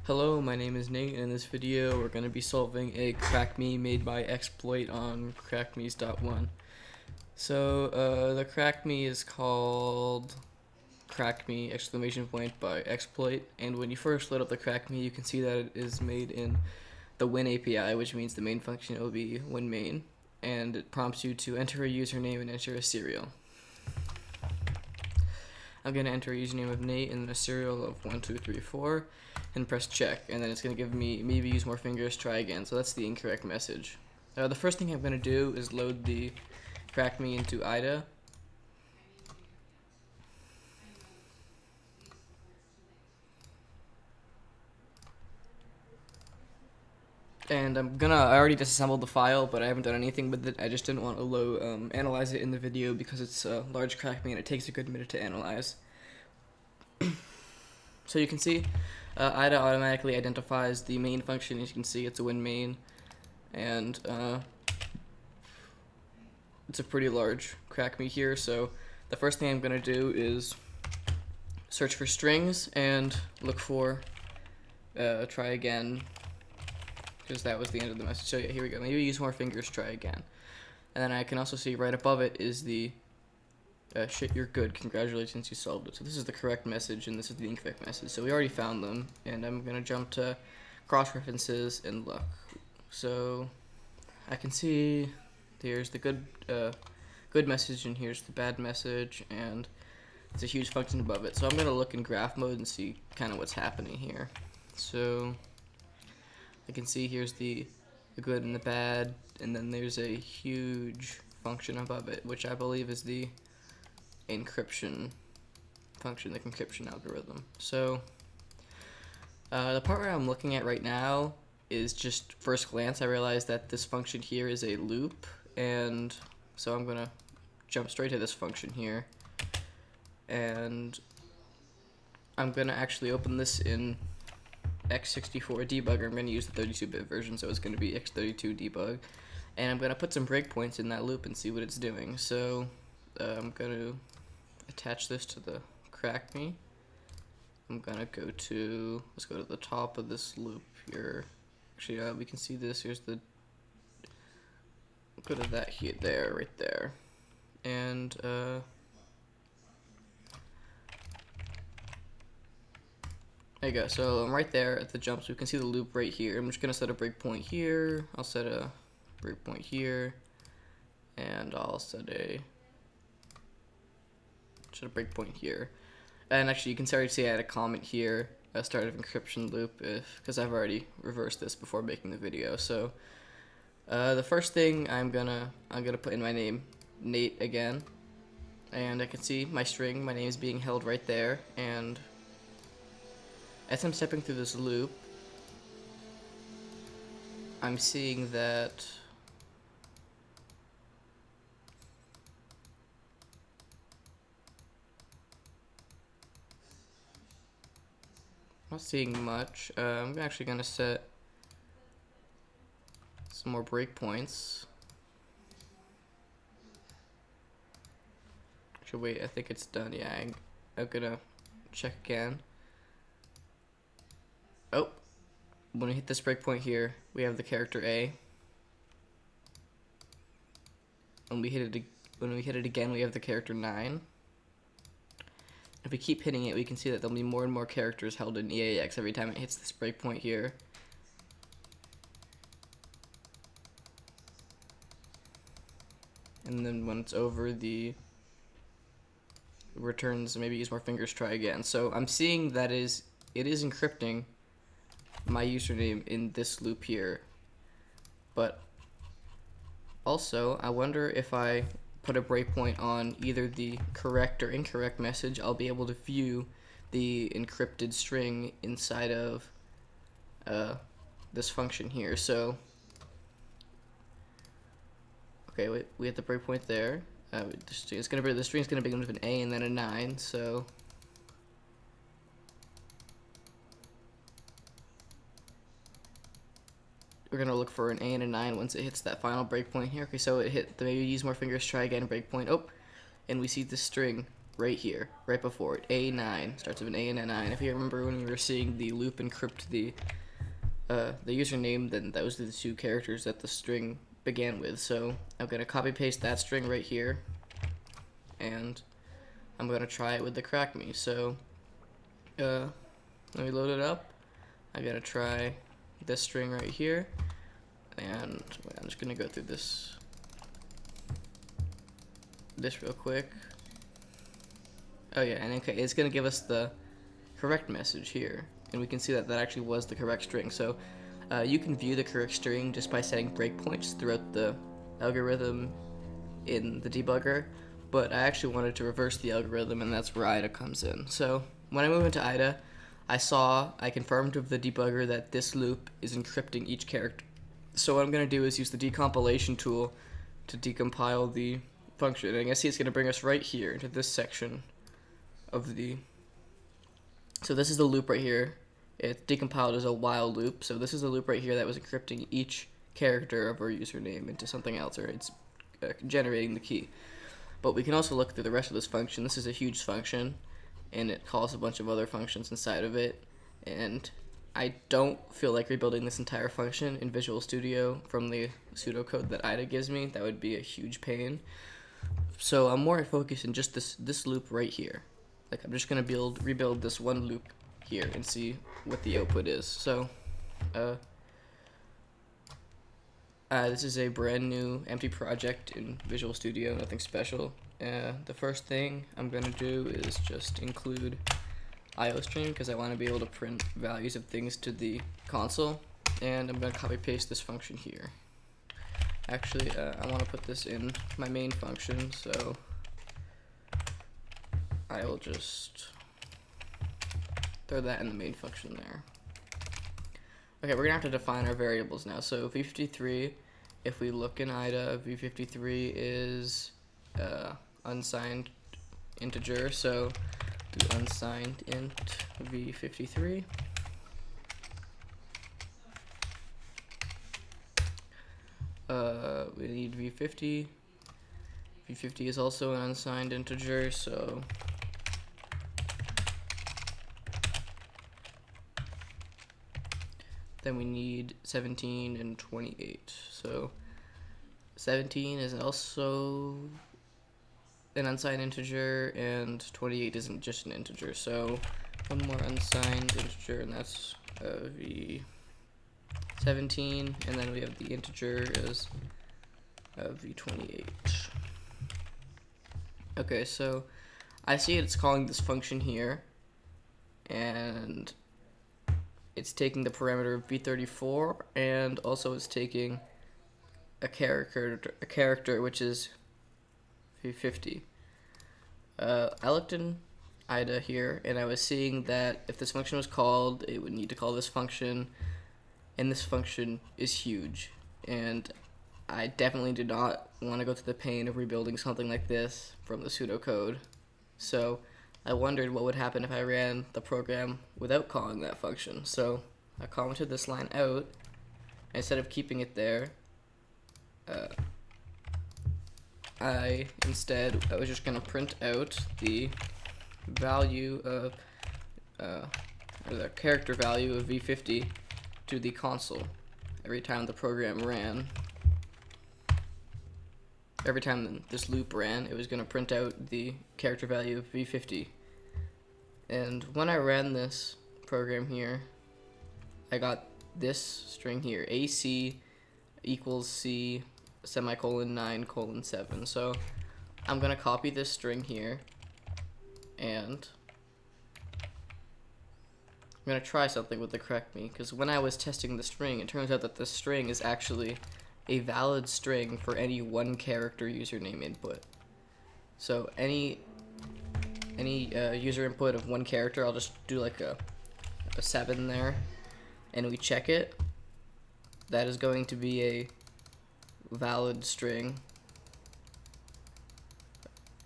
Hello, my name is Nate, and in this video we're going to be solving a crackme made by exploit on crackmes.one. So the crackme is called crackme exclamation point by exploit, and when you first load up the crackme you can see that it is made in the win API, which means the main function will be win main, and it prompts you to enter a username and enter a serial. I'm going to enter a username of Nate and a serial of 1234 and press check, and then it's going to give me maybe use more fingers, try again. So that's the incorrect message. The first thing I'm going to do is load the crackme into IDA. And I already disassembled the file, but I haven't done anything with it. I just didn't want to analyze it in the video because it's a large crackme and it takes a good minute to analyze. So you can see IDA automatically identifies the main function. As you can see, it's a win main, and it's a pretty large crackme here. So the first thing I'm going to do is search for strings and look for try again, because that was the end of the message. So yeah, here we go. Maybe use more fingers, try again. And then I can also see right above it is the shit, you're good, congratulations, you solved it. So this is the correct message and this is the incorrect message. So we already found them, and I'm gonna jump to cross references and look. So I can see there's the good message and here's the bad message, and it's a huge function above it. So I'm gonna look in graph mode and see kind of what's happening here. So I can see here's the good and the bad, and then there's a huge function above it, which I believe is the encryption function, the encryption algorithm. So the part where I'm looking at right now is just first glance I realized that this function here is a loop, and so I'm gonna jump straight to this function here, and I'm gonna actually open this in x64 debugger. I'm gonna use the 32-bit version, so it's gonna be x32 debug, and I'm gonna put some breakpoints in that loop and see what it's doing. So I'm gonna attach this to the crackme. I'm gonna let's go to the top of this loop here. Actually, we can see this. Here's the, go to that here, there, right there, and there you go. So I'm right there at the jump, so we can see the loop right here. I'm just gonna set a breakpoint here. I'll set a breakpoint here, and I'll set a breakpoint here. And actually, you can start to see I had a comment here, a start of encryption loop, because I've already reversed this before making the video. So the first thing I'm gonna put in my name, Nate again, and I can see my string, my name is being held right there, and as I'm stepping through this loop, I'm seeing that I'm not seeing much. I'm actually gonna set some more breakpoints. Actually, wait, I think it's done. Yeah, I'm gonna check again. Oh, when we hit this breakpoint here, we have the character A. When we hit it again, we have the character 9. If we keep hitting it, we can see that there'll be more and more characters held in EAX every time it hits this breakpoint here. And then when it's over, it returns maybe use more fingers, try again. So I'm seeing that it is encrypting my username in this loop here. But also, I wonder if I put a breakpoint on either the correct or incorrect message, I'll be able to view the encrypted string inside of this function here. So, okay, wait, we hit the breakpoint there. The string's gonna begin with an A and then a 9. So we're gonna look for an A and a 9 once it hits that final breakpoint here. Okay, so it hit the maybe use more fingers, try again breakpoint. Oh, and we see the string right here, right before it. A9 starts with an A and a 9. If you remember when we were seeing the loop encrypt the username, then those are the two characters that the string began with. So I'm gonna copy paste that string right here, and I'm gonna try it with the crackme. So let me load it up. I'm gonna try this string right here, and I'm just gonna go through this real quick. Oh yeah, and okay, it's gonna give us the correct message here, and we can see that that actually was the correct string. So you can view the correct string just by setting breakpoints throughout the algorithm in the debugger, but I actually wanted to reverse the algorithm, and that's where IDA comes in. So when I move into IDA, I confirmed with the debugger that this loop is encrypting each character. So what I'm going to do is use the decompilation tool to decompile the function. And I can see it's going to bring us right here into this section of the... So this is the loop right here. It's decompiled as a while loop. So this is the loop right here that was encrypting each character of our username into something else, or it's generating the key. But we can also look through the rest of this function. This is a huge function, and it calls a bunch of other functions inside of it. And I don't feel like rebuilding this entire function in Visual Studio from the pseudocode that IDA gives me. That would be a huge pain. So I'm more focused in just this loop right here. Like, I'm just gonna rebuild this one loop here and see what the output is. So this is a brand new empty project in Visual Studio, nothing special. The first thing I'm gonna do is just include IOStream because I want to be able to print values of things to the console, and I'm gonna copy paste this function here. Actually, I want to put this in my main function, so I will just throw that in the main function there. Okay, we're gonna have to define our variables now. So v53, if we look in IDA, v53 is unsigned integer, so do unsigned int v53. We need v50. v50 is also an unsigned integer, so then we need 17 and 28. So 17 is also an unsigned integer, and 28 isn't just an integer. So one more unsigned integer, and that's v17, and then we have the integer is v28. Okay, so I see it's calling this function here, and it's taking the parameter of v34, and also it's taking a character which is v50. I looked in IDA here, and I was seeing that if this function was called, it would need to call this function, and this function is huge, and I definitely do not want to go through the pain of rebuilding something like this from the pseudocode. So I wondered what would happen if I ran the program without calling that function. So I commented this line out, and instead of keeping it there, I was just going to print out the value of, or the character value of v50 to the console every time the program ran. Every time this loop ran, it was going to print out the character value of v50. And when I ran this program here, I got this string here, AC equals C semicolon 9 colon 7. So I'm going to copy this string here, and I'm going to try something with the crackme, because when I was testing the string, it turns out that the string is actually a valid string for any one character username input. So any user input of one character, I'll just do like a 7 there, and we check it. That is going to be a valid string.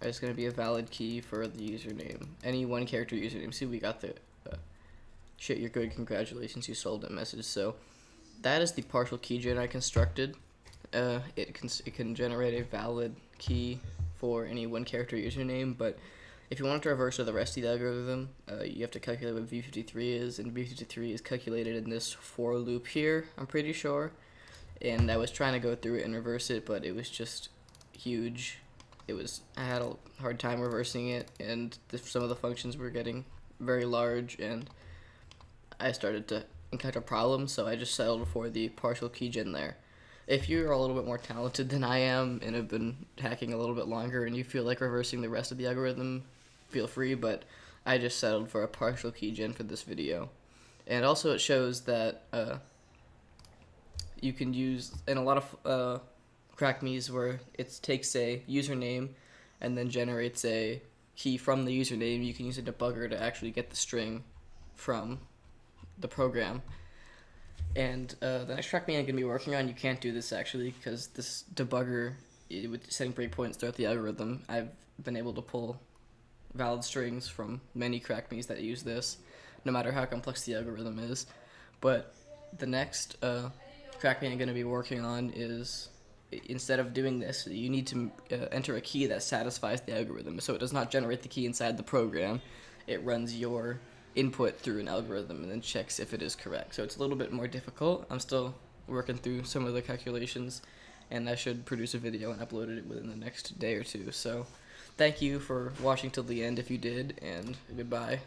It's going to be a valid key for the username. Any one character username. See, we got the shit, you're good, congratulations, you solved that message. So that is the partial keygen I constructed. It can generate a valid key for any one character username, but If you want to reverse the rest of the algorithm, you have to calculate what V53 is, and V53 is calculated in this for loop here, I'm pretty sure. And I was trying to go through it and reverse it, but it was just huge. I had a hard time reversing it, and some of the functions were getting very large, and I started to encounter problems, so I just settled for the partial keygen there. If you're a little bit more talented than I am and have been hacking a little bit longer and you feel like reversing the rest of the algorithm, feel free, but I just settled for a partial keygen for this video. And also it shows that you can use, in a lot of crackmes where it takes a username and then generates a key from the username, you can use a debugger to actually get the string from the program. And the next crackme I'm going to be working on, you can't do this actually, because this debugger, with setting breakpoints throughout the algorithm, I've been able to pull valid strings from many crackmes that use this, no matter how complex the algorithm is. But the next crackme I'm going to be working on is, instead of doing this, you need to enter a key that satisfies the algorithm. So it does not generate the key inside the program. It runs your input through an algorithm and then checks if it is correct. So it's a little bit more difficult. I'm still working through some of the calculations, and I should produce a video and upload it within the next day or two. So thank you for watching till the end if you did, and goodbye.